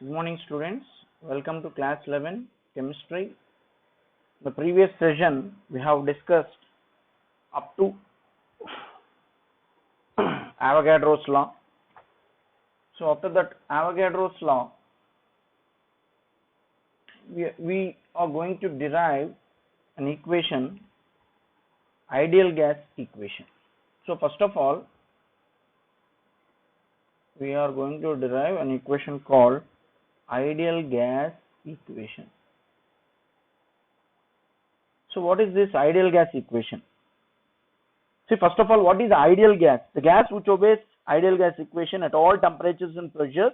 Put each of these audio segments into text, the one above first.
Good morning, students. Welcome to class 11 chemistry. The previous session we have discussed up to Avogadro's law. So after that Avogadro's law, we are going to derive an equation, ideal gas equation. So first of all, we are going to derive an equation called ideal gas equation. So what is this ideal gas equation? See, first of all, what is ideal gas? The gas which obeys ideal gas equation at all temperatures and pressures,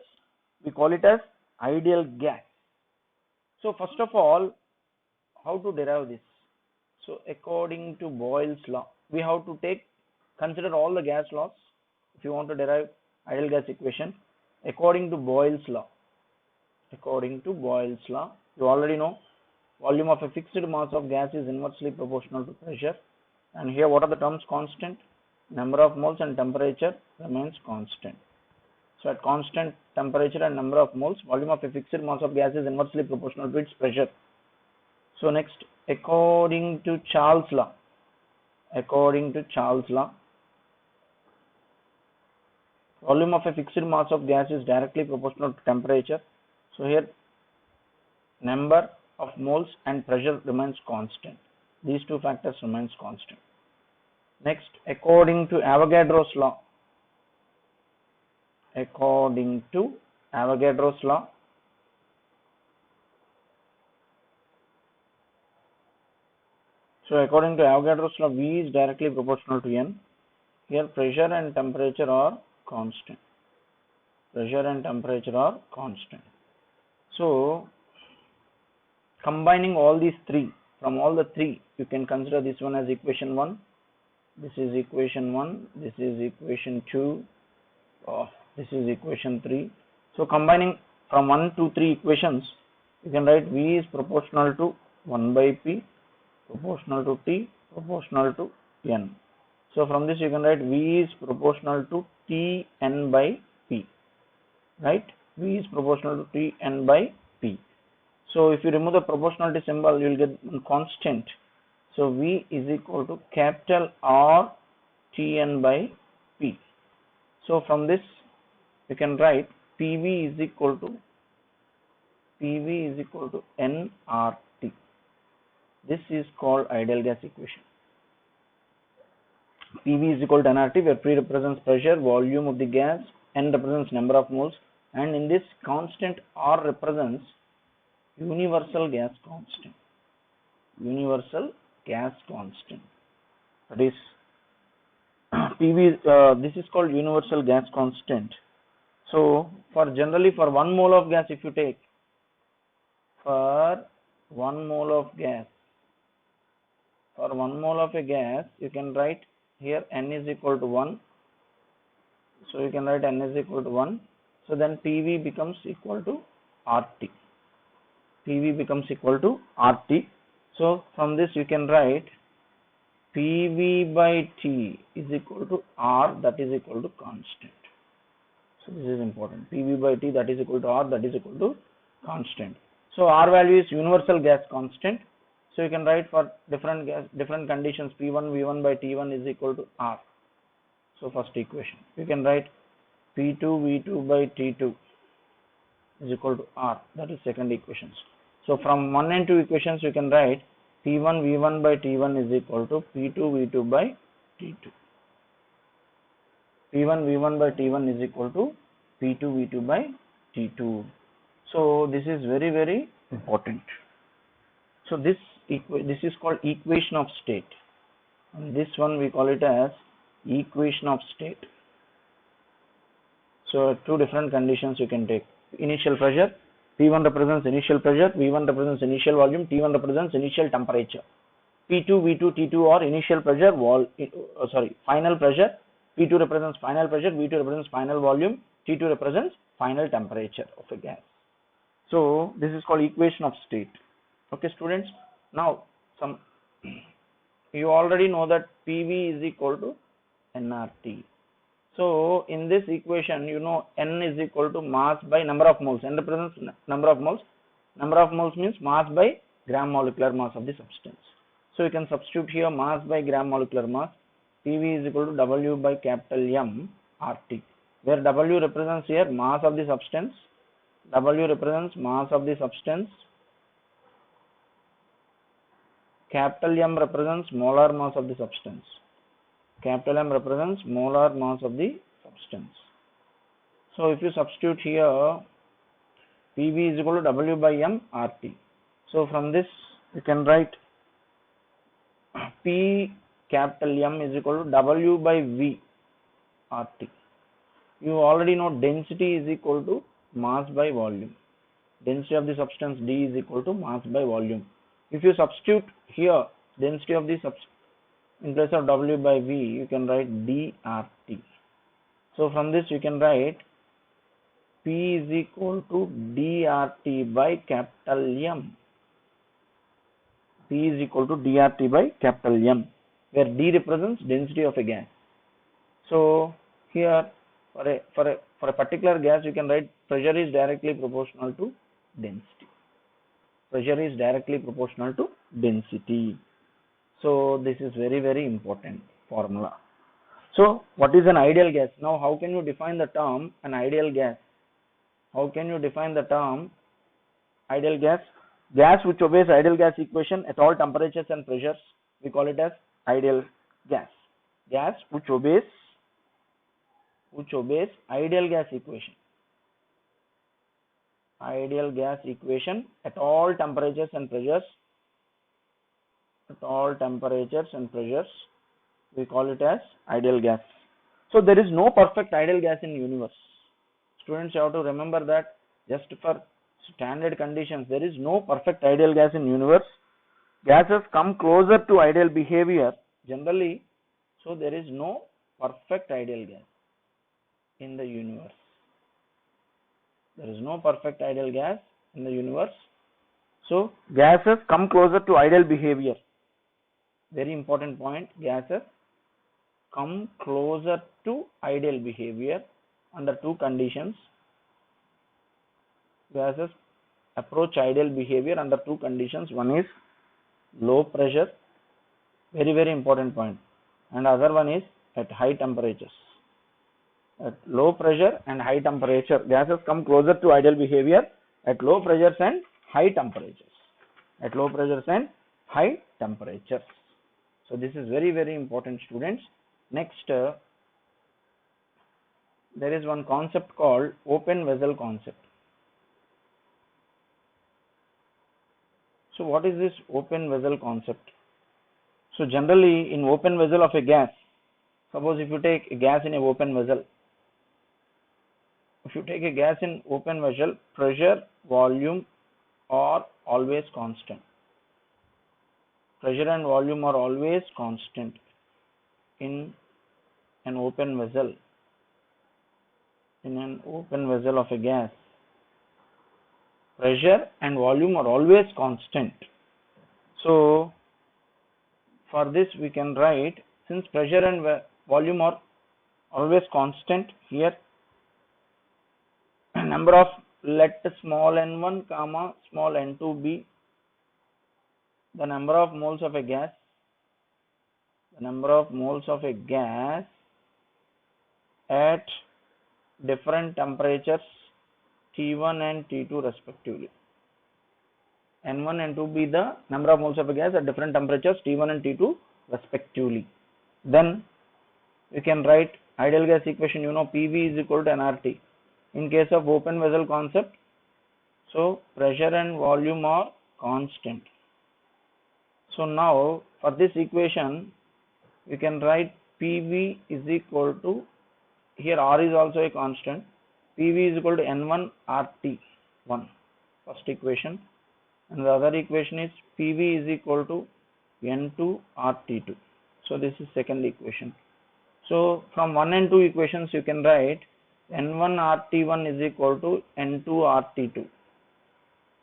we call it as ideal gas. So first of all, how to derive this? So according to Boyle's law, we have to consider all the gas laws if you want to derive ideal gas equation. According to Boyle's law, you already know volume of a fixed mass of gas is inversely proportional to pressure. And here what are the terms? Constant, number of moles, and temperature remains constant. So at constant temperature and number of moles, volume of a fixed mass of gas is inversely proportional to its pressure. So next, according to Charles' law, volume of a fixed mass of gas is directly proportional to temperature. So here number of moles and pressure remains constant. These two factors remains constant. Next, according to Avogadro's law, so according to Avogadro's law, V is directly proportional to N. Here pressure and temperature are constant. So combining all these three, from all the three, you can consider this one as equation 1. This is equation 1, this is equation 2, this is equation 3. So combining from 1 to 3 equations, you can write V is proportional to 1 by P, proportional to T, proportional to N. So from this you can write V is proportional to Tn by P, right? V is proportional to Tn by P. So if you remove the proportionality symbol, you will get one constant. So V is equal to capital R Tn by P. So from this you can write PV is equal to nRT. This is called ideal gas equation. PV is equal to nRT, where P represents pressure, volume of the gas, N represents number of moles, and in this constant R represents universal gas constant. That is PV. This is called universal gas constant. So generally for 1 mole of gas, if you take for 1 mole of a gas, you can write here N is equal to 1. So you can write N is equal to 1. So then PV becomes equal to RT. So from this you can write PV by T is equal to R, that is equal to constant. So this is important. PV by T, that is equal to R, that is equal to constant. So R value is universal gas constant. So you can write for different conditions, P1 V1 by T1 is equal to R. So first equation, you can write P2 V2 by T2 is equal to R, that is second equations. So from 1 and 2 equations, you can write P1 V1 by T1 is equal to P2 V2 by T2. P1 V1 by T1 is equal to P2 V2 by T2. So this is very, very important. So this is called equation of state. And this one we call it as equation of state. So two different conditions you can take. Initial pressure, P1 represents initial pressure, V1 represents initial volume, T1 represents initial temperature. P2, V2, T2 are initial pressure, final pressure. P2 represents final pressure, V2 represents final volume, T2 represents final temperature of a gas. So this is called equation of state. Okay, students. Now you already know that PV is equal to nRT. So in this equation, you know, N is equal to mass by number of moles. N represents number of moles. Number of moles means mass by gram molecular mass of the substance. So you can substitute here mass by gram molecular mass. PV is equal to W by capital M RT, where W represents here mass of the substance. W represents mass of the substance. Capital M represents molar mass of the substance. Capital M represents molar mass of the substance. So if you substitute here, PV is equal to W by M RT. So from this you can write P capital M is equal to W by V RT. You already know density is equal to mass by volume. Density of the substance D is equal to mass by volume. If you substitute here density of the substance in place of W by V, you can write dRT. So from this you can write P is equal to dRT by capital M. P is equal to dRT by capital M, where D represents density of a gas. So here for a particular gas you can write pressure is directly proportional to density. Pressure is directly proportional to density. So this is very important formula. So what is an ideal gas? Now how can you define the term an ideal gas? How can you define the term ideal gas? Gas which obeys ideal gas equation at all temperatures and pressures, we call it as ideal gas. Gas which obeys ideal gas equation. Ideal gas equation at all temperatures and pressures. At all temperatures and pressures, we call it as ideal gas. So there is no perfect ideal gas in universe. Students, you have to remember that just for standard conditions, there is no perfect ideal gas in universe. Gases come closer to ideal behavior generally, so there is no perfect ideal gas in the universe. There is no perfect ideal gas in the universe. So gases come closer to ideal behavior. Very important point. Gases come closer to ideal behavior under two conditions. Gases approach ideal behavior under two conditions. One is low pressure, very important point, and other one is at high temperatures. At low pressure and high temperature, gases come closer to ideal behavior at low pressures and high temperatures. At low pressures and high temperatures. So this is very important, students. Next, there is one concept called open vessel concept. So what is this open vessel concept? So generally in open vessel of a gas, suppose if you take a gas in an open vessel, pressure, volume are always constant. Pressure and volume are always constant in an open vessel. In an open vessel of a gas, pressure and volume are always constant. So for this we can write, since pressure and volume are always constant, here number of, let small n1 comma small n2 be the number of moles of a gas, at different temperatures T1 and T2 respectively. N1 and N2 be the number of moles of a gas at different temperatures T1 and T2 respectively. Then we can write ideal gas equation, you know, PV is equal to nRT. In case of open vessel concept, so pressure and volume are constant. So now for this equation we can write PV is equal to, here R is also a constant, PV is equal to N1 RT1, first equation, and the other equation is PV is equal to N2 RT2. So this is second equation. So from 1 and 2 equations you can write N1 RT1 is equal to N2 RT2.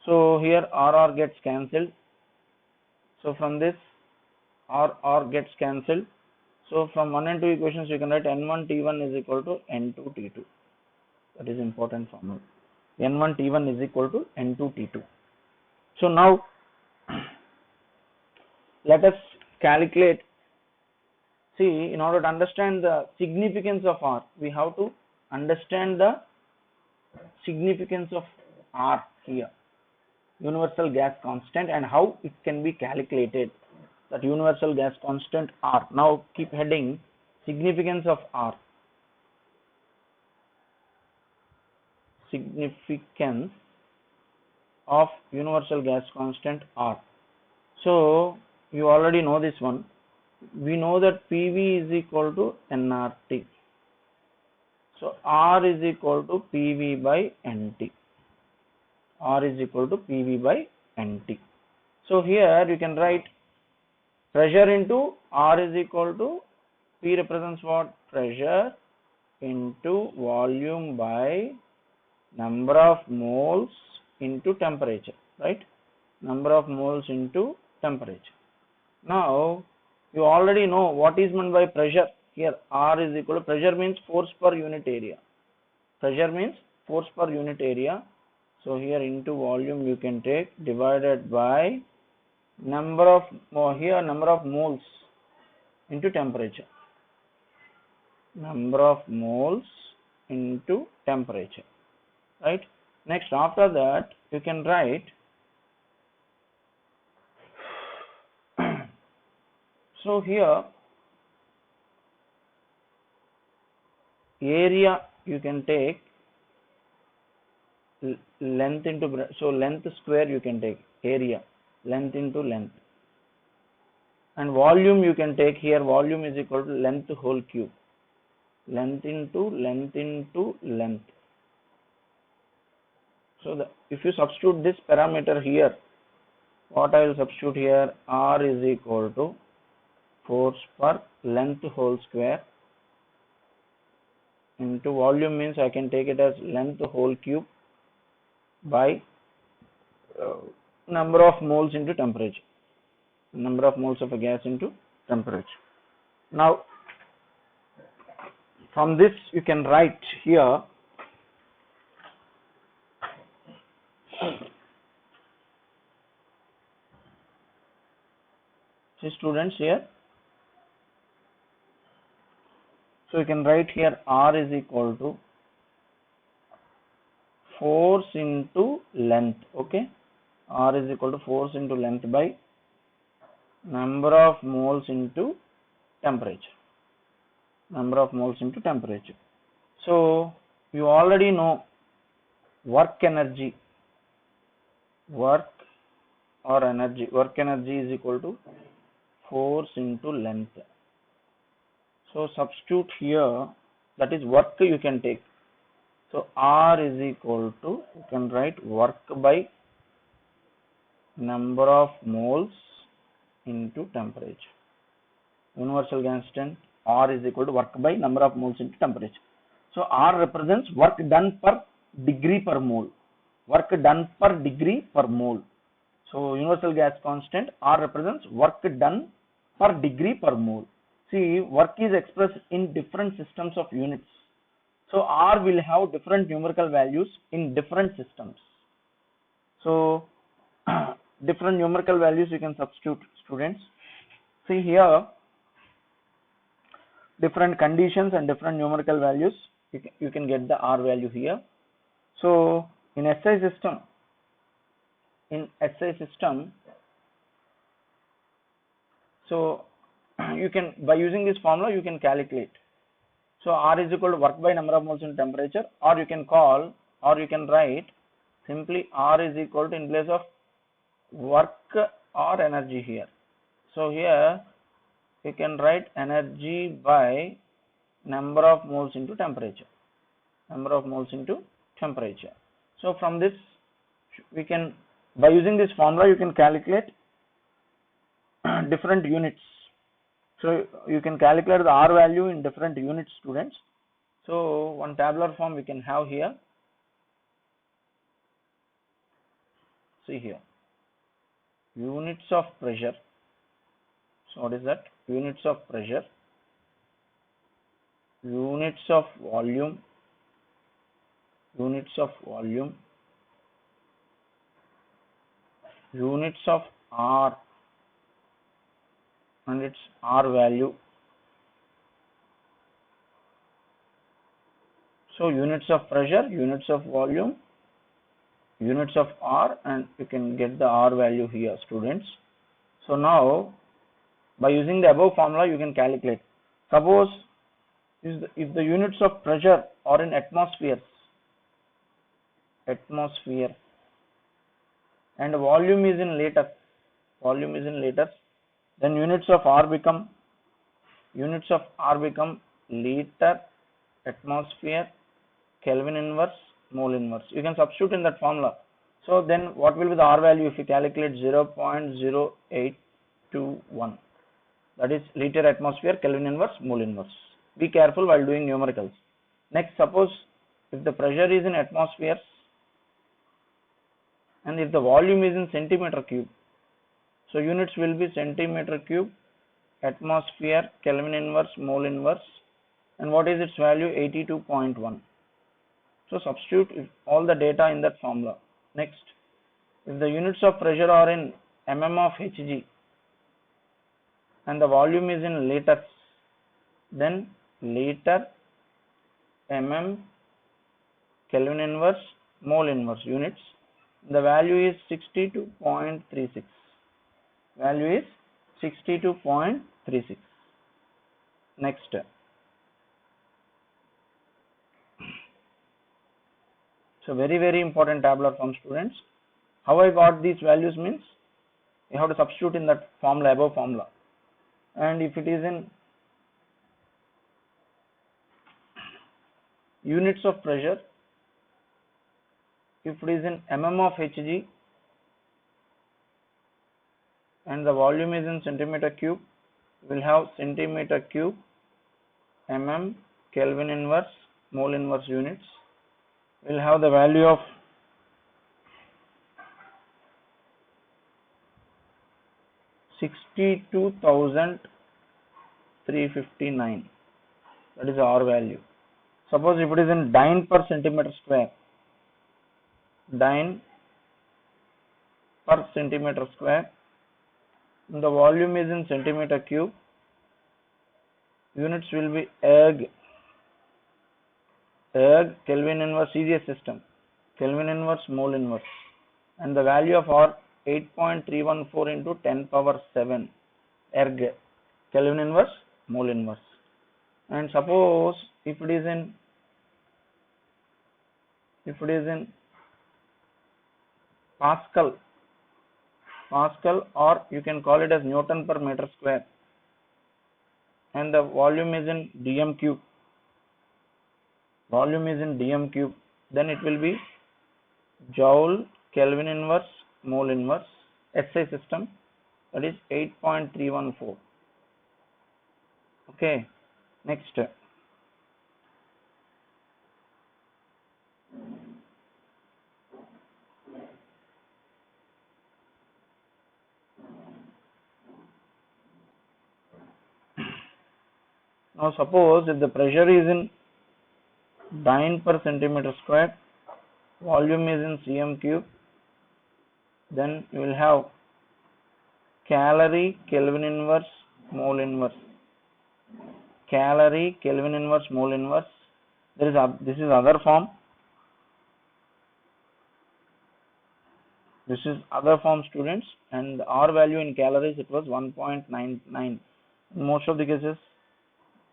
So here RR gets cancelled. So from this RR gets cancelled. So from 1 and 2 equations you can write N1 T1 is equal to N2 T2. That is important formula. N1 T1 is equal to N2 T2. So now let us calculate. See, in order to understand the significance of R, we have to understand the significance of R here, universal gas constant, and how it can be calculated. That universal gas constant R. Now keep heading significance of R. Significance of universal gas constant R. So you already know this one. We know that PV is equal to nRT. So R is equal to PV by NT. R is equal to PV by NT. So here you can write pressure into R is equal to P represents what? Pressure into volume by number of moles into temperature, right? Number of moles into temperature. Now you already know what is meant by pressure. Here R is equal to, pressure means force per unit area. Pressure means force per unit area. So here into volume you can take divided by number of moles into temperature. Number of moles into temperature, right? Next, after that you can write so here area you can take length into, so length square you can take area, length into length, and volume you can take here, volume is equal to length whole cube, length into length into length. So if you substitute this parameter here, what I will substitute here, R is equal to force per length whole square into volume means I can take it as length whole cube by number of moles into temperature, number of moles of a gas into temperature. Now from this you can write here see students here, so you can write here R is equal to force into length, okay, R is equal to force into length by number of moles into temperature, number of moles into temperature. So you already know work energy, work energy is equal to force into length. So substitute here, that is work you can take. So R is equal to, you can write work by number of moles into temperature. Universal gas constant R is equal to work by number of moles into temperature. So R represents work done per degree per mole. Work done per degree per mole. So universal gas constant R represents work done per degree per mole. See, work is expressed in different systems of units. So R will have different numerical values in different systems. So different numerical values you can substitute, students. See here, different conditions and different numerical values, you can get the R value here. So in SI system, so you can, by using this formula you can calculate. So R is equal to work by number of moles in temperature, or you can call, or you can write simply R is equal to, in place of work or energy here. So here you can write energy by number of moles into temperature, number of moles into temperature. So from this we can, by using this formula you can calculate different units. So you can calculate the R value in different units, students. So one tabular form we can have here. See here, units of pressure. So what is that? Units of pressure. units of volume, units of volume, units of R and its R value. So units of pressure, units of volume, units of R, and you can get the R value here, students. So now by using the above formula you can calculate. Suppose if the units of pressure are in atmosphere and volume is in liters, then units of R become liter, atmosphere, Kelvin inverse, mole inverse. You can substitute in that formula. So then what will be the R value if you calculate 0.0821? That is liter, atmosphere, Kelvin inverse, mole inverse. Be careful while doing numericals. Next, suppose if the pressure is in atmospheres and if the volume is in centimeter cube, so units will be centimeter cube, atmosphere, Kelvin inverse, mole inverse, and what is its value? 82.1. So substitute all the data in that formula. Next, if the units of pressure are in mm of Hg and the volume is in liters, then liter, mm, Kelvin inverse, mole inverse units. The value is 62.36. Value is 62.36. Next, so very important tabular form, students. How I got these values means you have to substitute in that formula, above formula, and if it is in units of pressure, if it is in mm of Hg and the volume is in centimeter cube, we will have centimeter cube, mm, Kelvin inverse, mole inverse units. We will have the value of 62,359. That is R value. Suppose if it is in dyne per centimeter square, dyne per centimeter square, the volume is in centimeter cube, units will be erg, Kelvin inverse, easiest system, Kelvin inverse, mole inverse, and the value of R 8.314 into 10 power 7 erg, Kelvin inverse, mole inverse. And suppose if it is in Pascal, or you can call it as Newton per meter square, and the volume is in dm cube, then it will be joule, Kelvin inverse, mole inverse, SI system, that is 8.314. Okay, next. Now suppose if the pressure is in dyne per centimeter square, volume is in cm cube, then you will have calorie, Kelvin inverse, mole inverse, calorie, Kelvin inverse, mole inverse. This is other form. This is other form, students, and the R value in calories, it was 1.99. In most of the cases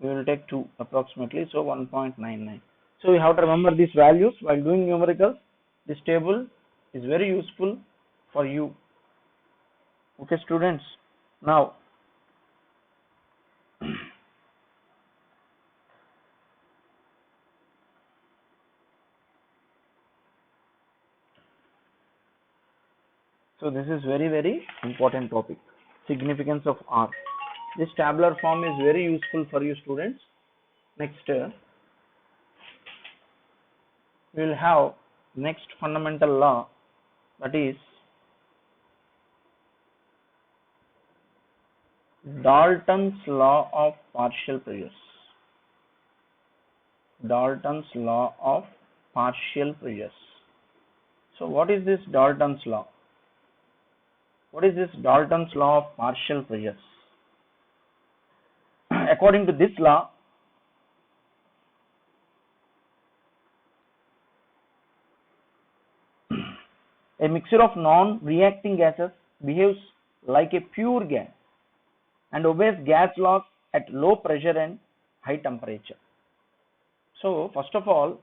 we will take 2 approximately, so 1.99. So you have to remember these values while doing numericals. This table is very useful for you. Okay, students. Now so this is very important topic, significance of R. This tabular form is very useful for you, students. Next, we will have next fundamental law, that is Dalton's law of partial pressures. Dalton's law of partial pressures. So what is this Dalton's law? What is this Dalton's law of partial pressures? According to this law, a mixture of non-reacting gases behaves like a pure gas and obeys gas laws at low pressure and high temperature. So first of all,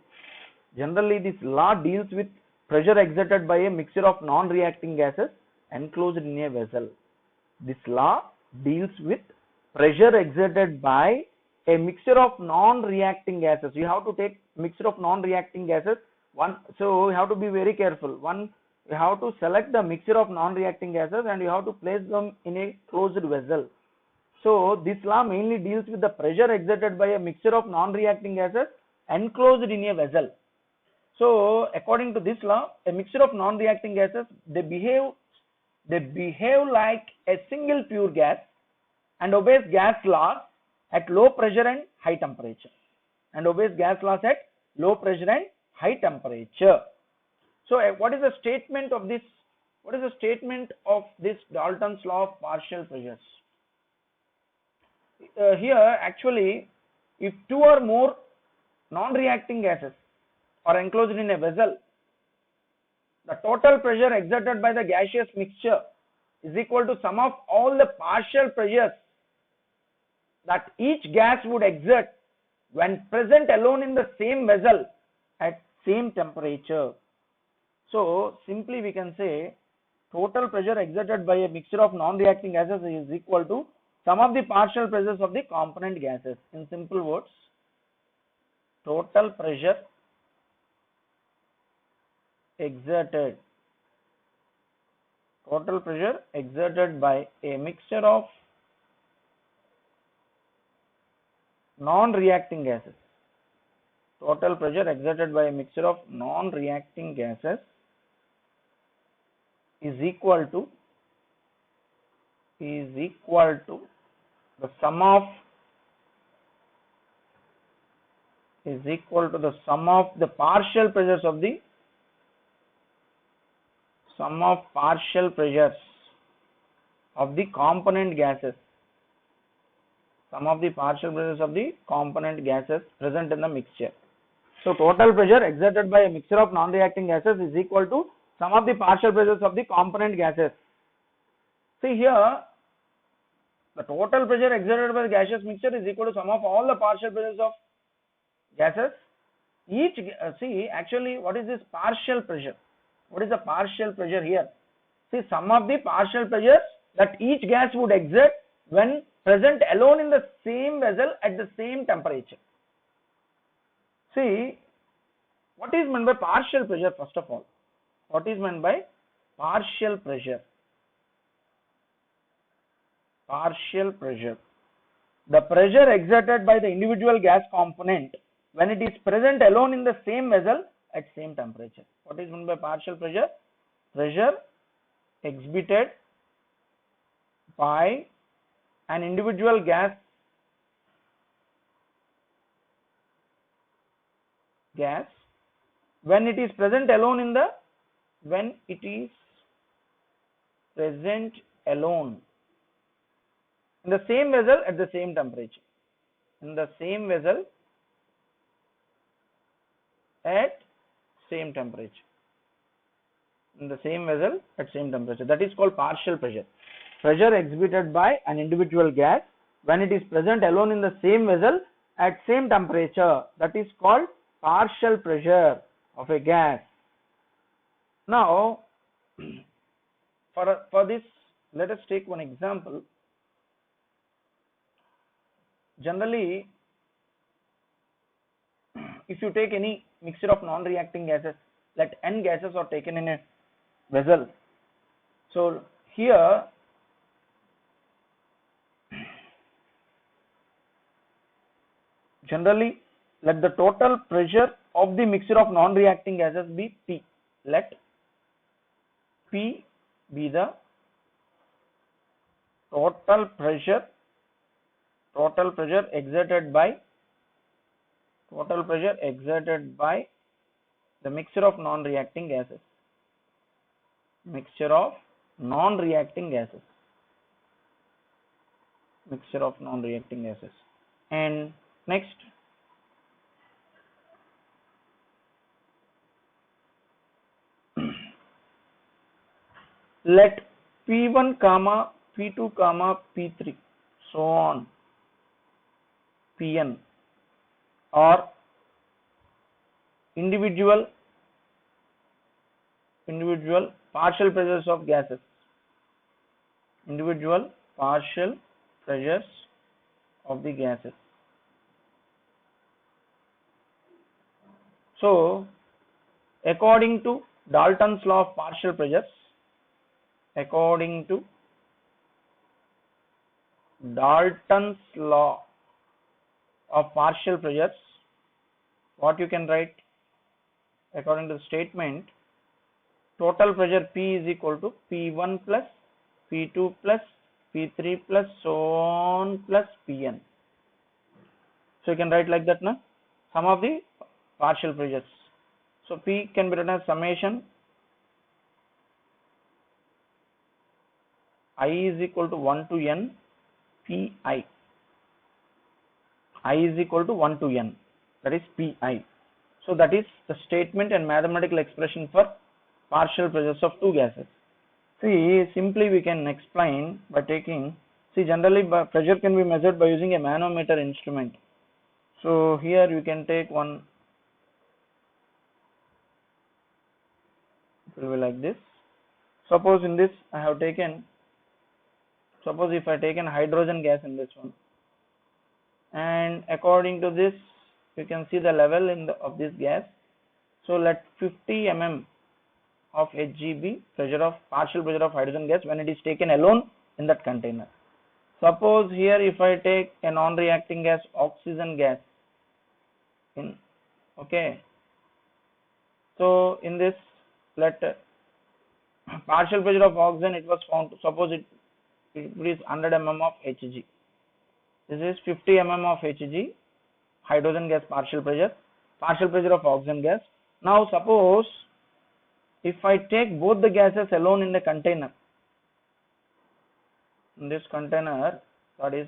generally this law deals with pressure exerted by a mixture of non-reacting gases enclosed in a vessel. This law deals with pressure exerted by a mixture of non-reacting gases. You have to take mixture of non-reacting gases. So you have to be very careful. You have to select the mixture of non-reacting gases and you have to place them in a closed vessel. So this law mainly deals with the pressure exerted by a mixture of non-reacting gases enclosed in a vessel. So according to this law, a mixture of non-reacting gases, they behave like a single pure gas and obeys gas laws at low pressure and high temperature. So what is the statement of this? What is the statement of this Dalton's law of partial pressures? Here actually, if two or more non-reacting gases are enclosed in a vessel, the total pressure exerted by the gaseous mixture is equal to sum of all the partial pressures that each gas would exert when present alone in the same vessel at same temperature. So simply we can say total pressure exerted by a mixture of non-reacting gases is equal to sum of the partial pressures of the component gases. In simple words, total pressure exerted by a mixture of non-reacting gases. Total pressure exerted by a mixture of non-reacting gases is equal to the sum of the partial pressures of the component gases. Present in the mixture. So total pressure exerted by a mixture of non-reacting gases is equal to sum of the partial pressures of the component gases. See here, the total pressure exerted by the gaseous mixture is equal to sum of all the partial pressures of gases. Actually, what is this partial pressure? What is the partial pressure here? See, sum of the partial pressures that each gas would exert when present alone in the same vessel at the same temperature. See, what is meant by partial pressure? First of all, what is meant by partial pressure? The pressure exerted by the individual gas component when it is present alone in the same vessel at same temperature. What is meant by partial pressure? Pressure exhibited by an individual gas when it is present alone in the same vessel at the same temperature. That is called partial pressure. Pressure exhibited by an individual gas when it is present alone in the same vessel at same temperature. That is called partial pressure of a gas. Now, for this, let us take one example. Generally, if you take any mixture of non-reacting gases, let n gases are taken in a vessel. So here, generally, let the total pressure of the mixture of non-reacting gases be P. Let P be the total pressure exerted by Total pressure exerted by the mixture of non-reacting gases. Mixture of non-reacting gases. Mixture of non-reacting gases. And next, let P1 comma P2 comma P3 so on Pn or individual partial pressures of gases. Individual partial pressures of the gases. So, according to Dalton's law of partial pressures, according to Dalton's law of partial pressures, what you can write according to the statement, total pressure P is equal to P1 plus P2 plus P3 plus so on plus Pn. So you can write like that, na? Sum of the partial pressures. So P can be written as summation I is equal to 1 to n Pi. I is equal to 1 to n, that is Pi. So that is the statement and mathematical expression for partial pressures of two gases. See, simply we can explain by taking, generally pressure can be measured by using a manometer instrument. So here you can take one, it will be like this. Suppose in this I have taken, suppose if I taken hydrogen gas in this one, and according to this you can see the level of this gas. So let 50 mm of Hg pressure of partial pressure of hydrogen gas when it is taken alone in that container. Suppose here if I take a non-reacting gas, oxygen gas in, okay, so in this let partial pressure of oxygen, it was found, suppose it is 100 mm of Hg. This is 50 mm of Hg, hydrogen gas partial pressure of oxygen gas. Now suppose if I take both the gases alone in the container, in this container, that is,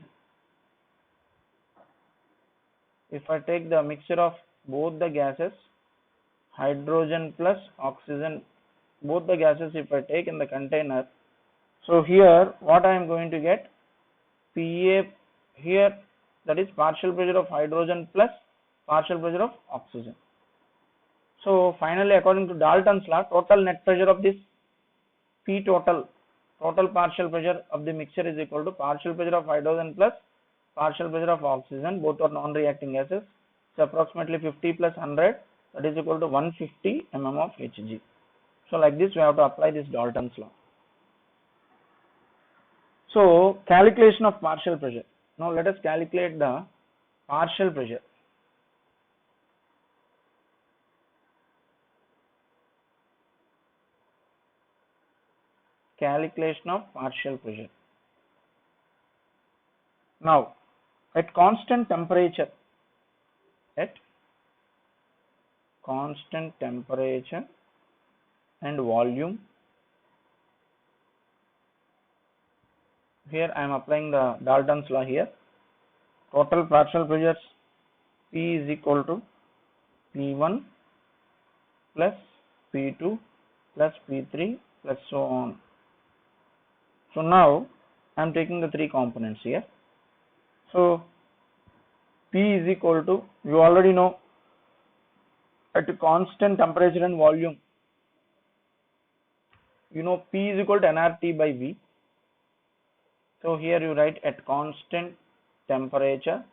if I take the mixture of both the gases, hydrogen plus oxygen, both the gases if I take in the container, so here what I am going to get, Pa here, that is partial pressure of hydrogen plus partial pressure of oxygen. So finally, according to Dalton's law, total net pressure of this P total partial pressure of the mixture is equal to partial pressure of hydrogen plus partial pressure of oxygen, both are non-reacting gases. So approximately 50 plus 100, that is equal to 150 mm of Hg. So like this we have to apply this Dalton's law. So calculation of partial pressure. Now let us calculate the partial pressure. Calculation of partial pressure. Now at constant temperature, and volume, here I am applying the Dalton's law here. Total partial pressures P is equal to P1 plus P2 plus P3 plus so on. So now I am taking the three components here. So P is equal to, you already know, at a constant temperature and volume, you know P is equal to nRT by V. So here you write at constant temperature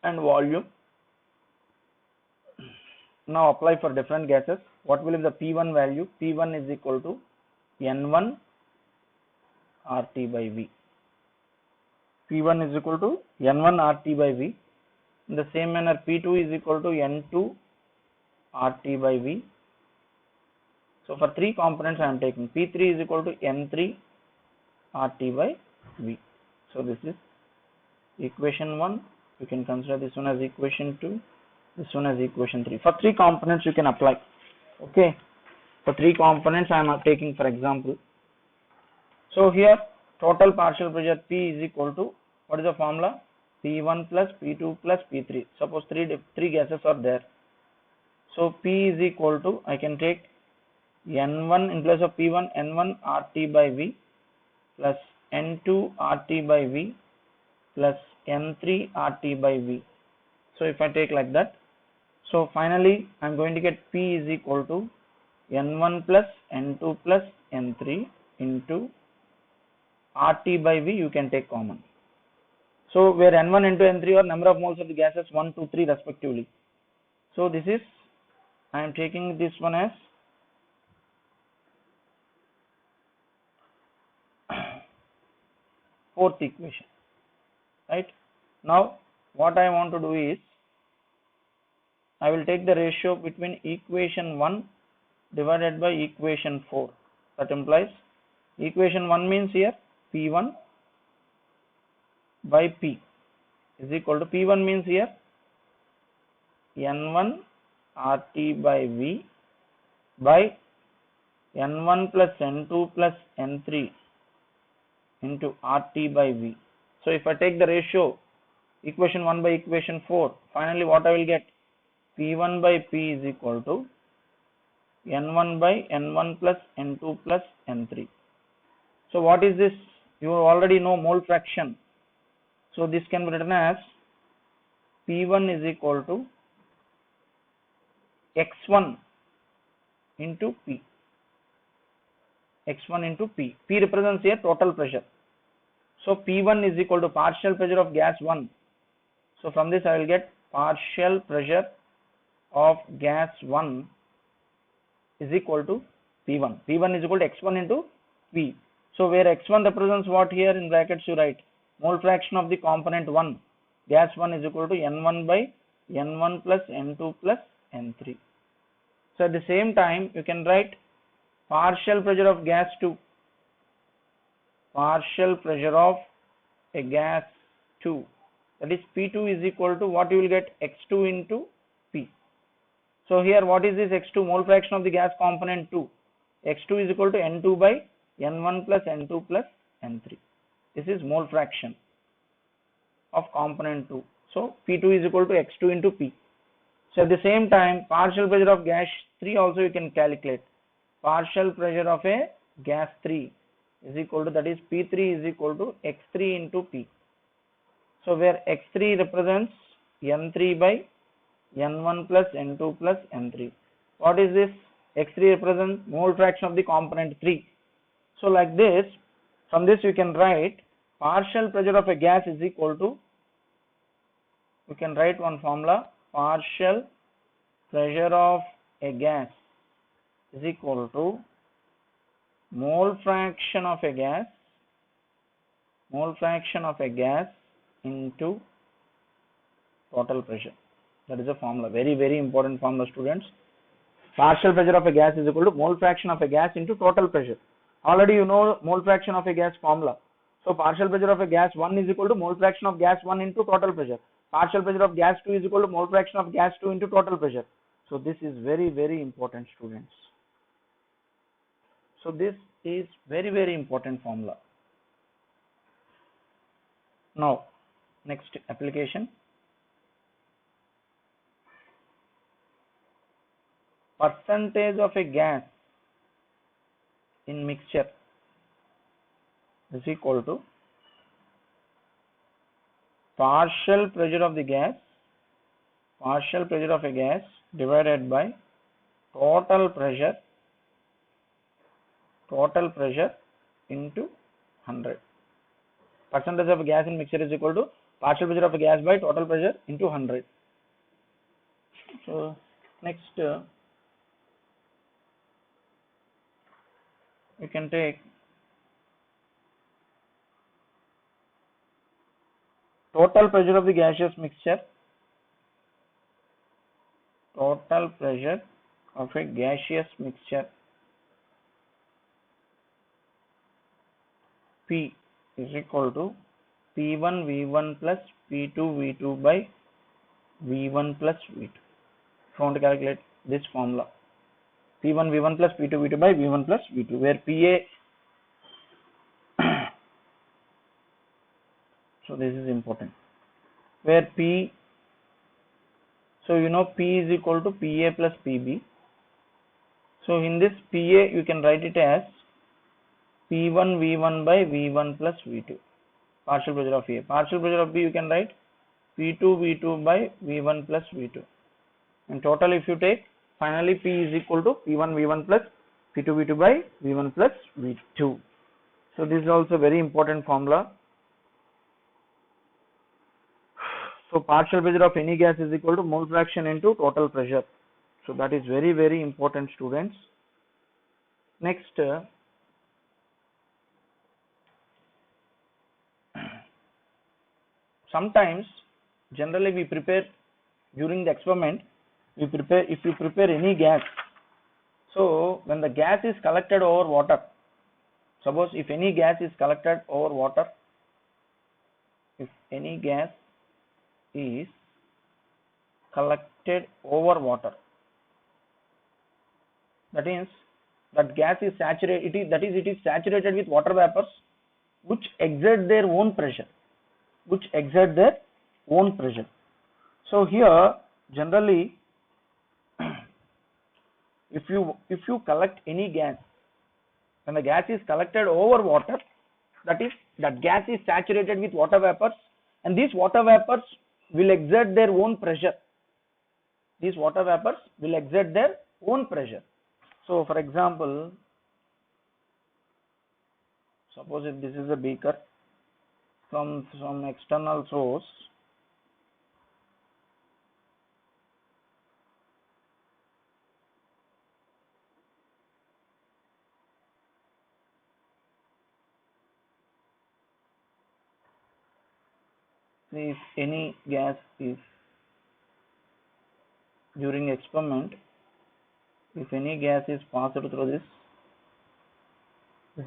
and volume. Now apply for different gases. What will be the P1 value? P1 is equal to N1 RT by V. P1 is equal to N1 RT by V. In the same manner, P2 is equal to N2 RT by V. So for three components I am taking. P3 is equal to N3 RT by V. So this is equation 1, You can consider this one as equation 2, this one as equation 3. For 3 components you can apply. Okay, for 3 components I am taking for example. So here total partial pressure P is equal to, what is the formula? P1 plus P2 plus P3. Suppose three gases are there. So P is equal to, I can take N1 in place of P1, N1 RT by V plus N2 RT by V plus N3 RT by V. So if I take like that, so finally I am going to get P is equal to N1 plus N2 plus N3 into RT by V, you can take common. So where N1, N2, N3 are number of moles of the gases 1, 2, 3 respectively. So this is, I am taking this one as fourth equation, right? Now what I want to do is, I will take the ratio between equation 1 divided by equation 4. That implies equation 1 means here P1 by P is equal to, P1 means here N1 RT by V by N1 plus N2 plus N3 into RT by V. So if I take the ratio equation 1 by equation 4, finally what I will get? P1 by P is equal to N1 by N1 plus N2 plus N3. So what is this? You already know mole fraction. So this can be written as P1 is equal to X1 into P. X1 into P. P represents here total pressure. So P1 is equal to partial pressure of gas 1. So from this I will get partial pressure of gas 1 is equal to P1. P1 is equal to X1 into P. So where X1 represents what, here in brackets you write mole fraction of the component 1. Gas 1 is equal to N1 by N1 plus N2 plus N3. So at the same time you can write partial pressure of gas 2. Partial pressure of a gas 2, that is P2 is equal to what, you will get X2 into P. So here what is this X2? Mole fraction of the gas component 2. X2 is equal to N2 by N1 plus N2 plus N3. This is mole fraction of component 2. So P2 is equal to X2 into P. So at the same time partial pressure of gas 3 also you can calculate. Partial pressure of a gas 3 is equal to, that is P3 is equal to X3 into P. So where X3 represents N3 by N1 plus N2 plus N3. What is this? X3 represents mole fraction of the component 3. So like this, from this you can write partial pressure of a gas is equal to, you can write one formula, partial pressure of a gas is equal to mole fraction of a gas into total pressure. That is a formula, very important formula students. Partial pressure of a gas is equal to mole fraction of a gas into total pressure. Already you know mole fraction of a gas formula. So partial pressure of a gas 1 is equal to mole fraction of gas 1 into total pressure. Partial pressure of gas 2 is equal to mole fraction of gas 2 into total pressure. So this is very important students. So this is very important formula. Now next application, percentage of a gas in mixture is equal to partial pressure of a gas divided by total pressure into 100. Percentage of a gas in mixture is equal to partial pressure of a gas by total pressure into 100. So next we can take total pressure of the gaseous mixture, P is equal to P1 V1 plus P2 V2 by V1 plus V2. If you want to calculate this formula, P1 V1 plus P2 V2 by V1 plus V2, where PA, so this is important, where P, so you know P is equal to PA plus PB. So in this PA you can write it as P1 V1 by V1 plus V2, partial pressure of A. Partial pressure of B you can write P2 V2 by V1 plus V2. And total if you take, finally P is equal to P1 V1 plus P2 V2 by V1 plus V2. So this is also very important formula. So partial pressure of any gas is equal to mole fraction into total pressure. So that is very, very important, students. Next, sometimes generally we prepare during the experiment, if you prepare any gas, so when the gas is collected over water, suppose if any gas is collected over water, if any gas is collected over water, that means that gas is saturated, it is saturated with water vapors which exert their own pressure, So here generally if you collect any gas, when the gas is collected over water, that gas is saturated with water vapors, and these water vapors will exert their own pressure. So for example, suppose if this is a beaker from some external source, if any gas is during experiment, if any gas is passed through this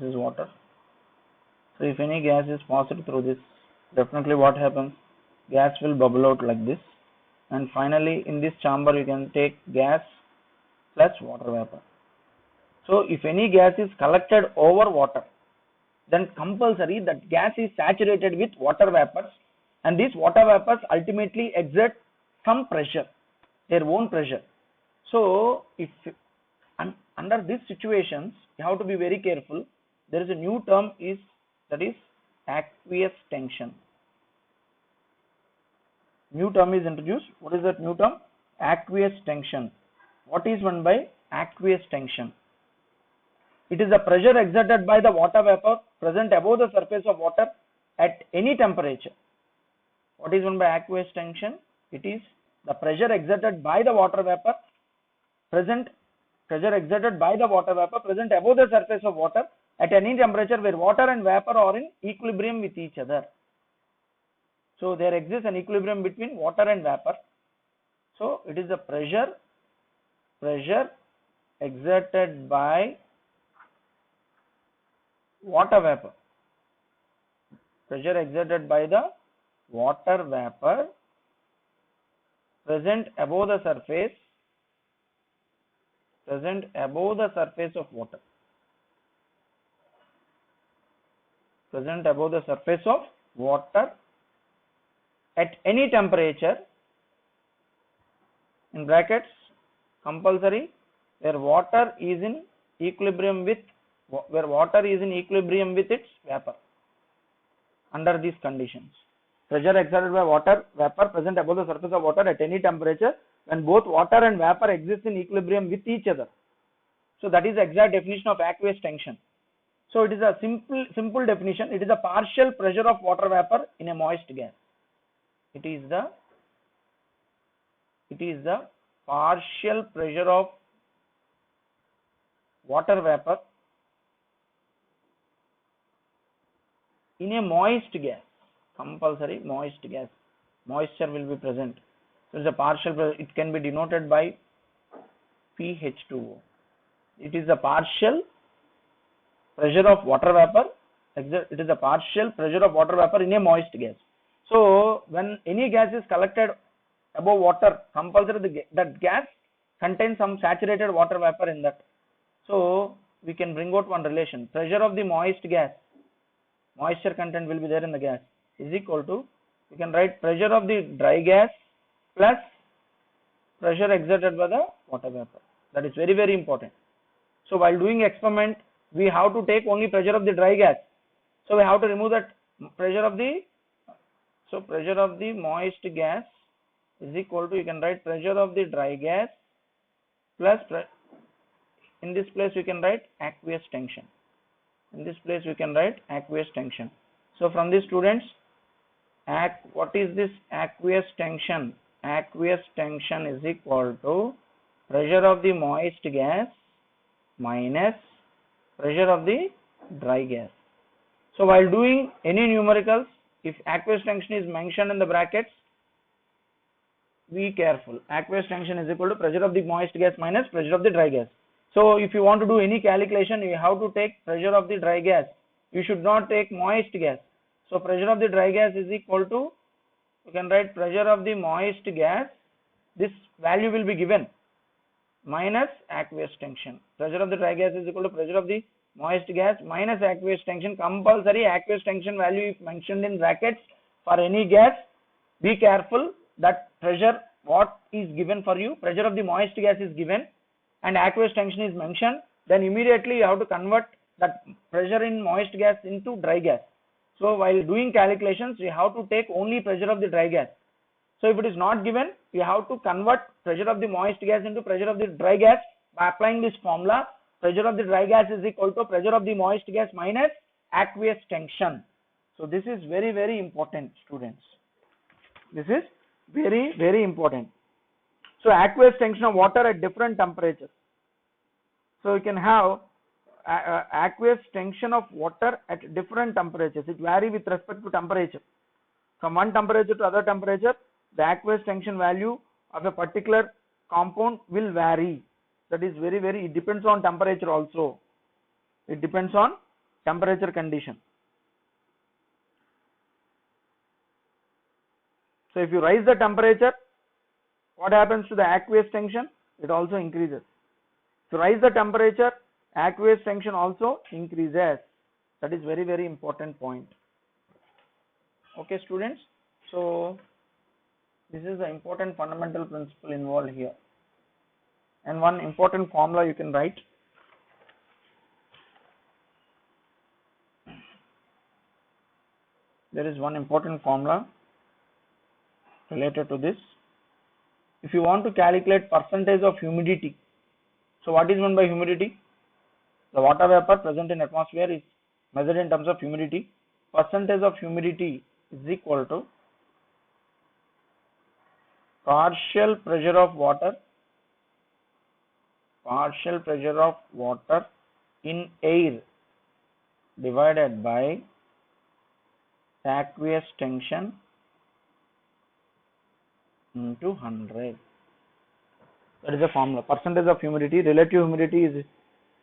is water. So if any gas is passed through this, definitely what happens? Gas will bubble out like this, and finally in this chamber you can take gas plus water vapor. So if any gas is collected over water, then compulsory that gas is saturated with water vapors, and these water vapors ultimately exert some pressure, their own pressure. So if under these situations you have to be very careful. There is a new term that is aqueous tension. New term is introduced. What is that new term? Aqueous tension. What is meant by aqueous tension? It is the pressure exerted by the water vapor present above the surface of water at any temperature. What is meant by aqueous tension? It is the pressure exerted by the water vapor present above the surface of water at any temperature where water and vapor are in equilibrium with each other. So there exists an equilibrium between water and vapor. So it is the pressure exerted by water vapor. Pressure exerted by the water vapor present above the surface of water. Present above the surface of water at any temperature, in brackets compulsory, where water is in equilibrium with its vapor. Under these conditions, pressure exerted by water vapor present above the surface of water at any temperature when both water and vapor exist in equilibrium with each other. So that is the exact definition of aqueous tension. So it is a simple definition. It is a partial pressure of water vapor in a moist gas. It is the partial pressure of water vapor in a moist gas. Compulsory moist gas. Moisture will be present. So it is a partial pressure. It can be denoted by PH2O. It is the partial pressure of water vapor it is the partial pressure of water vapor in a moist gas. So when any gas is collected above water, compulsory that gas contains some saturated water vapor in that. So we can bring out one relation. Pressure of the moist gas, moisture content will be there in the gas, is equal to, you can write pressure of the dry gas plus pressure exerted by the water vapor. That is very, very important. So while doing experiment, we have to take only pressure of the dry gas. So we have to remove that pressure of the, so pressure of the moist gas is equal to, you can write pressure of the dry gas plus, in this place we can write aqueous tension. In this place we can write aqueous tension. So from these students, what is this aqueous tension? Aqueous tension is equal to pressure of the moist gas minus pressure of the dry gas. So while doing any numericals, if aqueous tension is mentioned in the brackets, be careful. Aqueous tension is equal to pressure of the moist gas minus pressure of the dry gas. So if you want to do any calculation, you have to take pressure of the dry gas. You should not take moist gas. So pressure of the dry gas is equal to, you can write pressure of the moist gas, this value will be given, minus aqueous tension. Pressure of the dry gas is equal to pressure of the moist gas minus aqueous tension. Compulsory aqueous tension value if mentioned in brackets for any gas. Be careful that pressure what is given for you, pressure of the moist gas is given and aqueous tension is mentioned, then immediately you have to convert that pressure in moist gas into dry gas. So while doing calculations, you have to take only pressure of the dry gas. So if it is not given, you have to convert pressure of the moist gas into pressure of the dry gas by applying this formula. Pressure of the dry gas is equal to pressure of the moist gas minus aqueous tension. So this is very, very important, students. This is very, very important. So aqueous tension of water at different temperatures. So you can have aqueous tension of water at different temperatures. It varies with respect to temperature. From one temperature to other temperature, the aqueous tension value of a particular compound will vary. That is very, very, it depends on temperature also. It depends on temperature condition. So if you raise the temperature, what happens to the aqueous tension? It also increases. If you raise the temperature, aqueous tension also increases. That is very, very important point. Okay, students. So this is the important fundamental principle involved here. And one important formula you can write. There is one important formula related to this. If you want to calculate percentage of humidity, so what is meant by humidity? The water vapor present in atmosphere is measured in terms of humidity. Percentage of humidity is equal to partial pressure of water in air divided by aqueous tension into 100. That is the formula. Percentage of humidity, relative humidity is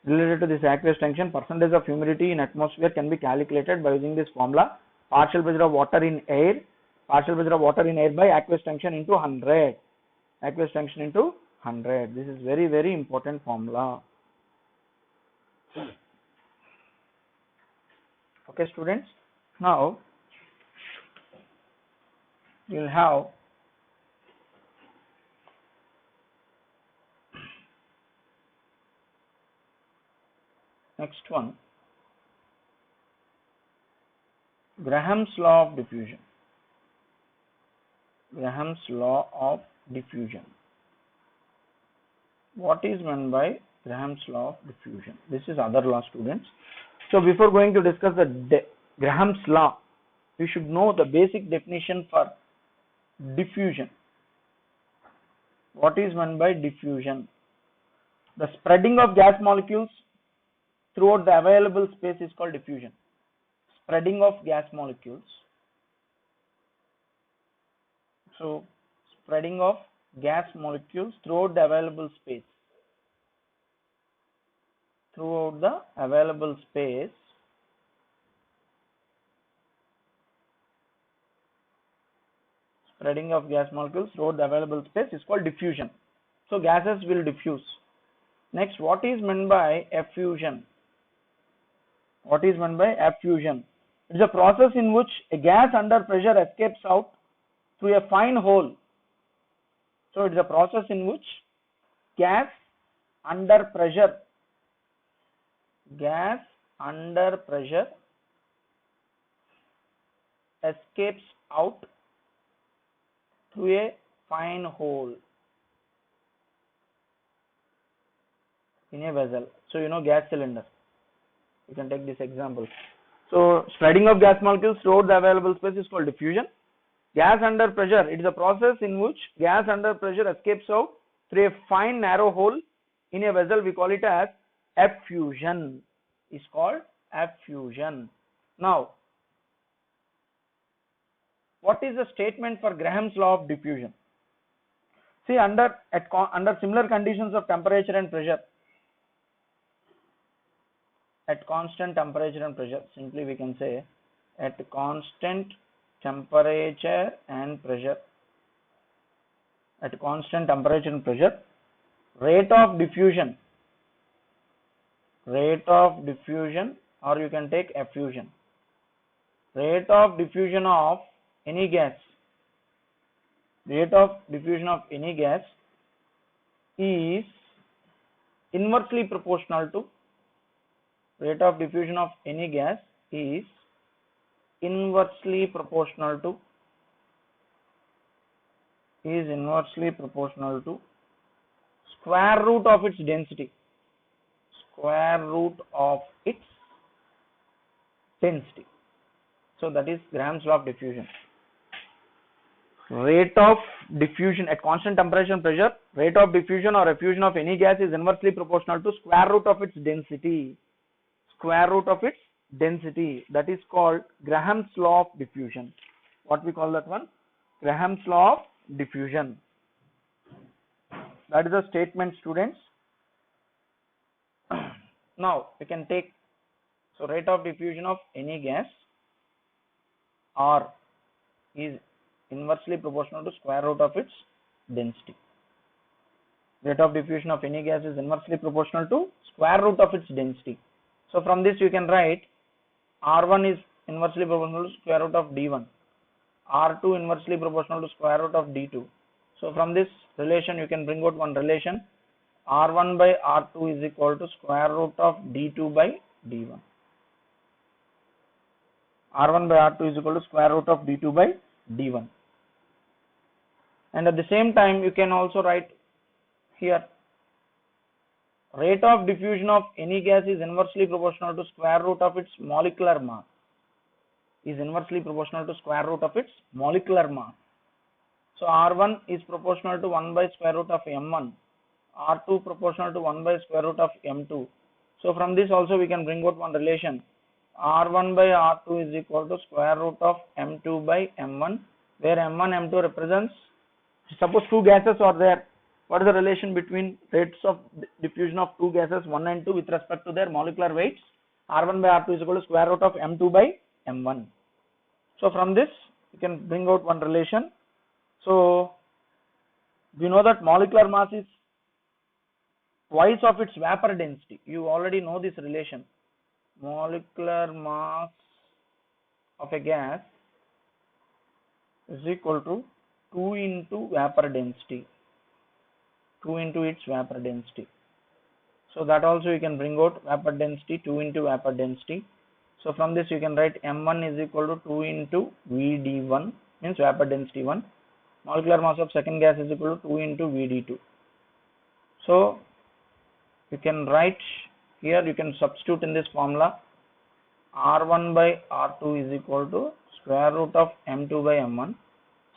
related to this aqueous tension. Percentage of humidity in atmosphere can be calculated by using this formula. Partial pressure of water in air by aqueous tension into 100. Aqueous tension into 100. This is very, very important formula. Okay, students. Now you will have next one, Graham's law of diffusion. Graham's law of diffusion. What is meant by Graham's law of diffusion? This is other law, students. So before going to discuss the Graham's law, you should know the basic definition for diffusion. What is meant by diffusion? The spreading of gas molecules throughout the available space is called diffusion. Spreading of gas molecules. So spreading of gas molecules throughout the available space. Throughout the available space Spreading of gas molecules throughout the available space is called diffusion. So gases will diffuse. Next, what is meant by effusion? What is meant by effusion? It is a process in which a gas under pressure escapes out through a fine hole. So it is a process in which gas under pressure escapes out through a fine hole in a vessel. So you know gas cylinder. You can take this example. So spreading of gas molecules throughout the available space is called diffusion. Gas under pressure, it is a process in which gas under pressure escapes out through a fine narrow hole in a vessel. We call it as effusion. Is called effusion. Now, what is the statement for Graham's law of diffusion? See, under similar conditions of temperature and pressure, at constant temperature and pressure, simply we can say at constant temperature and pressure, rate of diffusion, or you can take effusion. Rate of diffusion of any gas is inversely proportional to square root of its density. So that is Graham's law of diffusion. Rate of diffusion at constant temperature and pressure, rate of diffusion or effusion of any gas is inversely proportional to square root of its density. That is called Graham's law of diffusion. What we call that one? Graham's law of diffusion. That is the statement, students. Now we can take, so rate of diffusion of any gas R is inversely proportional to square root of its density. Rate of diffusion of any gas is inversely proportional to square root of its density. So from this you can write R1 is inversely proportional to square root of D1, R2 inversely proportional to square root of D2. So from this relation you can bring out one relation, R1 by R2 is equal to square root of D2 by D1. R1 by R2 is equal to square root of D2 by D1. And at the same time you can also write here, rate of diffusion of any gas is inversely proportional to square root of its molecular mass. So R1 is proportional to 1 by square root of M1, R2 proportional to 1 by square root of M2. So from this also we can bring out one relation, R1 by R2 is equal to square root of M2 by M1, where M1, M2 represents, suppose two gases are there. What is the relation between rates of diffusion of two gases 1 and 2 with respect to their molecular weights? R1 by R2 is equal to square root of M2 by M1. So from this you can bring out one relation. So we know that molecular mass is twice of its vapor density. You already know this relation. Molecular mass of a gas is equal to 2 into vapor density. 2 into its vapor density. So that also you can bring out vapor density, 2 into vapor density. So from this you can write M1 is equal to 2 into VD1, means vapor density 1. Molecular mass of second gas is equal to 2 into VD2. So you can write here, you can substitute in this formula, R1 by R2 is equal to square root of M2 by M1.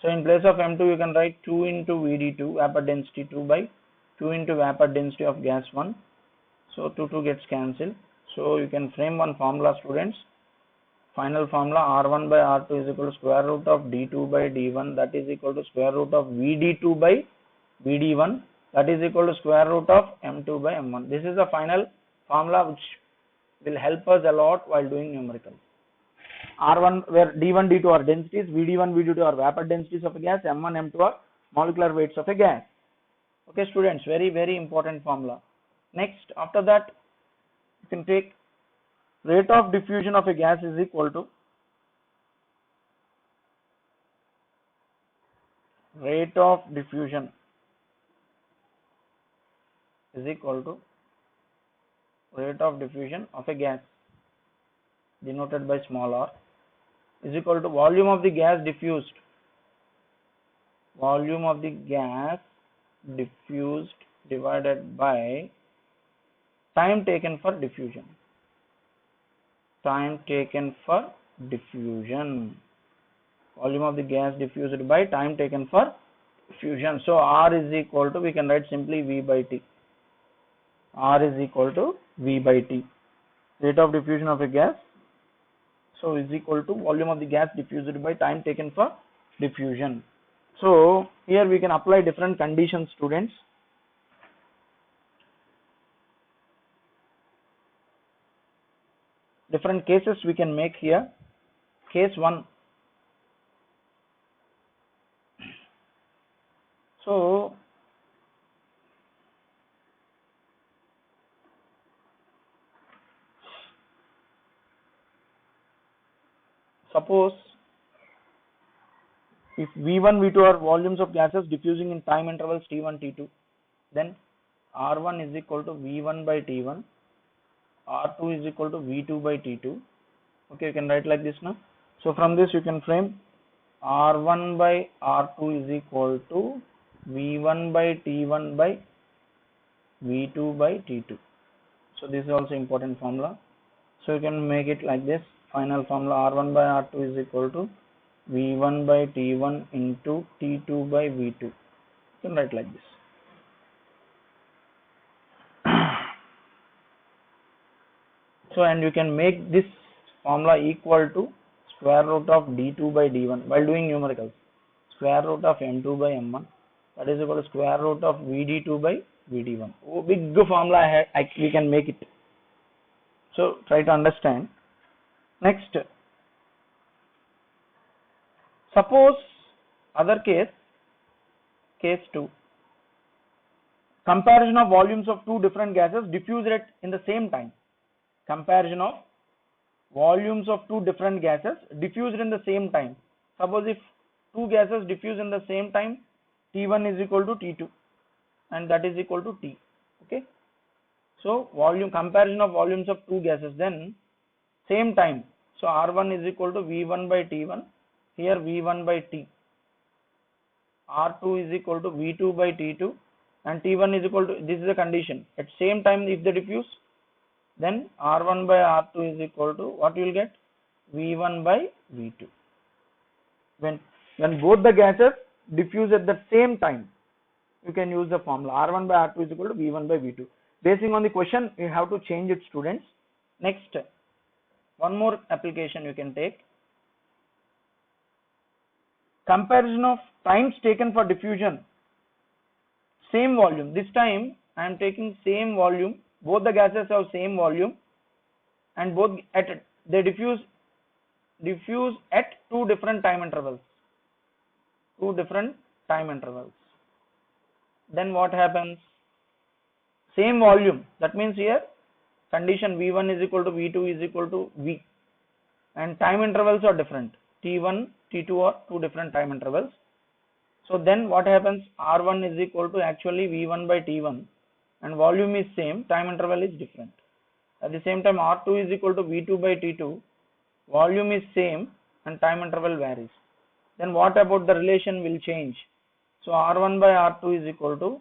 So in place of M2 you can write 2 into VD2, vapor density 2 by 2 into vapor density of gas 1. So 2 gets cancelled. So you can frame one formula, students. Final formula, R1 by R2 is equal to square root of D2 by D1, that is equal to square root of VD2 by VD1, that is equal to square root of M2 by M1. This is the final formula which will help us a lot while doing numerical. R1 where D1, D2 are densities, VD1, VD2 are vapor densities of a gas, M1, M2 are molecular weights of a gas. Okay students, very very important formula. Next, after that you can take rate of diffusion of a gas is equal to rate of diffusion is equal to rate of diffusion of a gas denoted by small r is equal to volume of the gas diffused divided by time taken for diffusion. Volume of the gas diffused by time taken for diffusion. So R is equal to, we can write simply V by T. R is equal to V by T. Rate of diffusion of a gas, so is equal to volume of the gas diffused by time taken for diffusion. So here we can apply different conditions, students. Different cases we can make here. Case 1. So suppose if V1, V2 are volumes of gases diffusing in time intervals T1, T2, then R1 is equal to V1 by T1, R2 is equal to V2 by T2. Okay, you can write like this now. So from this you can frame R1 by R2 is equal to V1 by T1 by V2 by T2. So this is also important formula. So you can make it like this. Final formula R1 by R2 is equal to V1 by T1 into T2 by V2. You can write like this. So and you can make this formula equal to square root of D2 by D1 while doing numericals. Square root of M2 by M1, that is equal to square root of VD2 by VD1. Oh, big formula we can make it. So try to understand. Next, suppose other case 2. Comparison of volumes of two different gases diffused in the same time. Comparison of volumes of two different gases diffused in the same time. Suppose if two gases diffuse in the same time, T1 is equal to T2 and that is equal to T. Okay. So comparison of volumes of two gases, then same time. So R1 is equal to V1 by T1, here V1 by T. R2 is equal to V2 by T2 and T1 is equal to, this is a condition, at same time if they diffuse, then R1 by R2 is equal to, what you will get? V1 by V2. When both the gases diffuse at the same time, you can use the formula R1 by R2 is equal to V1 by V2. Basing on the question, you have to change it, students. Next, one more application you can take. Comparison of times taken for diffusion. Same volume. This time I am taking same volume. Both the gases have same volume, and both they diffuse at two different time intervals. Then what happens? Same volume. That means here condition V1 is equal to V2 is equal to V, and time intervals are different. T1, T2 are two different time intervals. So then what happens? R1 is equal to actually V1 by T1 and volume is same, time interval is different. At the same time R2 is equal to V2 by T2, volume is same and time interval varies. Then what about the relation will change? So R1 by R2 is equal to,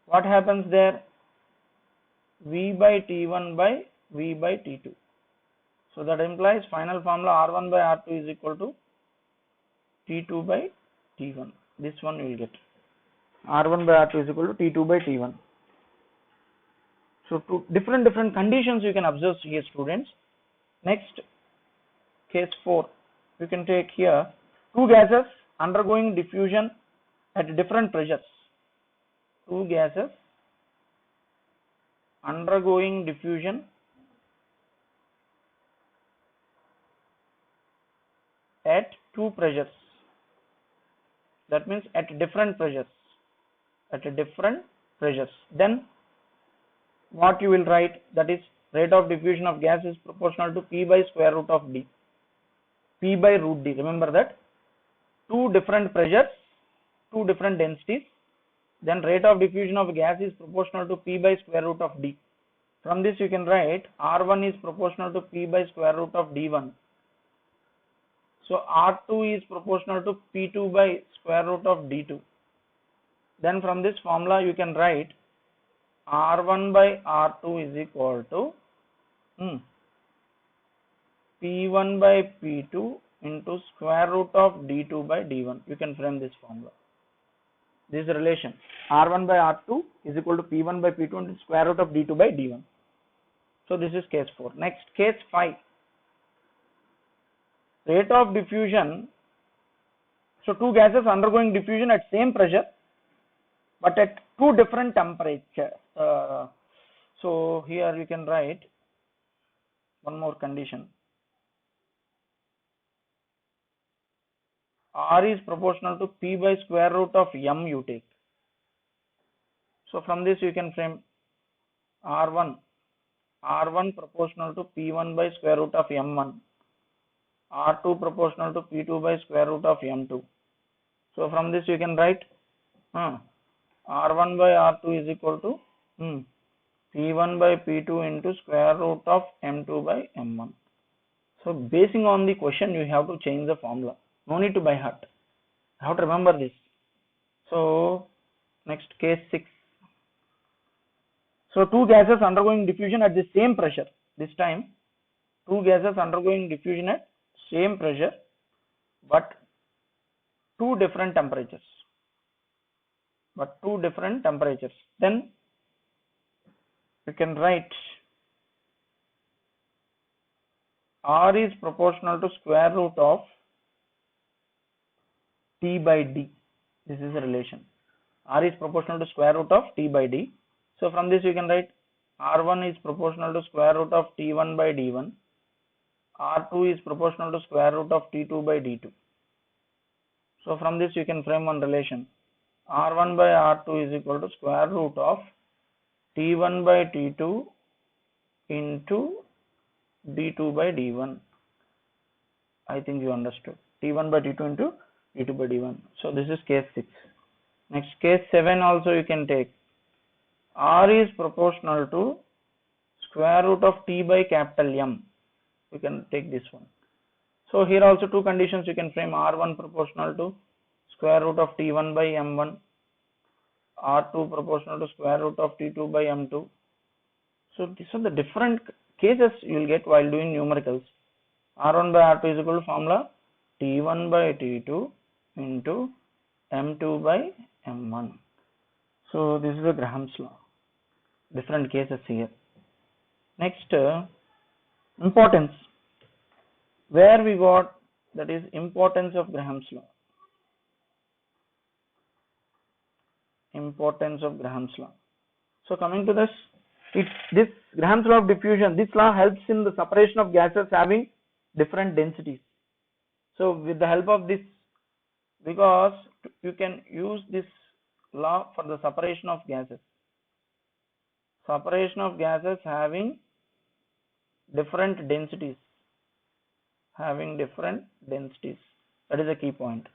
what happens there? V by T1 by V by T2. So that implies final formula R1 by R2 is equal to T2 by T1. This one you will get. R1 by R2 is equal to T2 by T1. So two different conditions you can observe here, students. Next, case 4. You can take here two gases undergoing diffusion at different pressures. Two gases undergoing diffusion at two pressures. That means at different pressures. Then what you will write, that is rate of diffusion of gas is proportional to P by square root of D. P by root D. Remember that. Two different pressures, two different densities. Then rate of diffusion of gas is proportional to P by square root of D. From this you can write R1 is proportional to P by square root of D1. So R2 is proportional to P2 by square root of D2. Then from this formula you can write R1 by R2 is equal to P1 by P2 into square root of D2 by D1. You can frame this formula. This is the relation. R1 by R2 is equal to P1 by P2 into square root of D2 by D1. So this is case 4. Next, case 5. Rate of diffusion. So two gases undergoing diffusion at same pressure but at two different temperatures. So here you can write one more condition. R is proportional to P by square root of M you take. So from this you can frame R1 proportional to P1 by square root of M1, R2 proportional to P2 by square root of M2. So from this you can write R1 by R2 is equal to P1 by P2 into square root of M2 by M1. So basing on the question you have to change the formula. No need to by heart. You have to remember this. So next, case 6. So two gases undergoing diffusion at the same pressure. This time two gases undergoing diffusion at same pressure but two different temperatures. Then you can write R is proportional to square root of T by D. This is a relation. R is proportional to square root of T by D. So from this you can write R1 is proportional to square root of T1 by D1. R2 is proportional to square root of T2 by D2. So from this you can frame one relation. R1 by R2 is equal to square root of T1 by T2 into D2 by D1. I think you understood. T1 by T2 into D2 by D1. So this is case 6. Next, case 7 also you can take. R is proportional to square root of T by capital M. You can take this one. So here also two conditions you can frame. R1 proportional to square root of T1 by M1. R2 proportional to square root of T2 by M2. So these are the different cases you will get while doing numericals. R1 by R2 is equal to formula T1 by T2 into M2 by M1. So this is the Graham's law. Different cases here. Next, importance. Where we got, that is importance of Graham's law. Importance of Graham's law. So coming to this, this Graham's law of diffusion, this law helps in the separation of gases having different densities. So with the help of this, because you can use this law for the separation of gases. Separation of gases having different densities. That is a key point.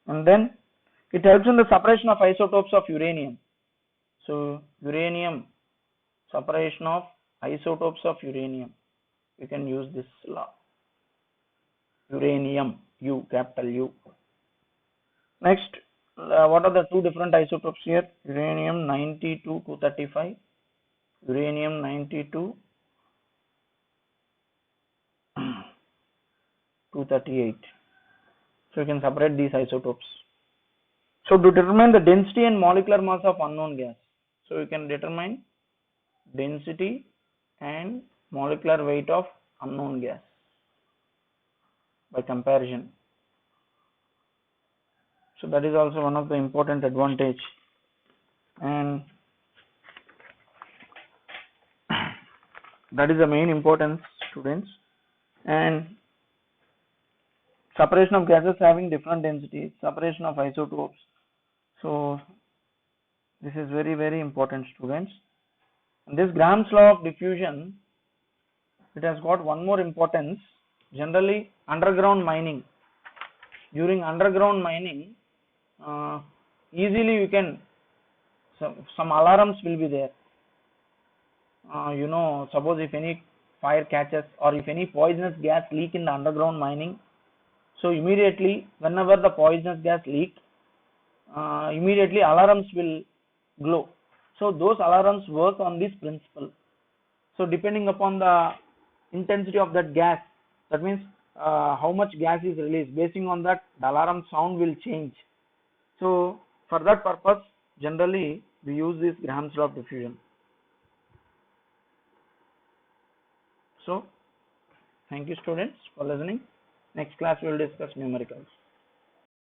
And then it helps in the separation of isotopes of uranium. So uranium, separation of isotopes of uranium. You can use this law. Uranium, U, capital U. Next, what are the two different isotopes here? Uranium 92 235, uranium 92 238. So you can separate these isotopes. So to determine the density and molecular mass of unknown gas, so you can determine density and molecular weight of unknown gas by comparison. So that is also one of the important advantage, and that is the main importance, students. And separation of gases having different densities, separation of isotopes. So this is very, very important, students. And this Graham's law of diffusion, it has got one more importance. Generally, underground mining. During underground mining, easily you can, some alarms will be there. Suppose if any fire catches or if any poisonous gas leak in the underground mining, so immediately whenever the poisonous gas leak, immediately alarms will glow. So those alarms work on this principle. So depending upon the intensity of that gas, that means how much gas is released, basing on that the alarm sound will change. So for that purpose, generally we use this Graham's law of diffusion. So thank you, students, for listening. Next class we will discuss numericals.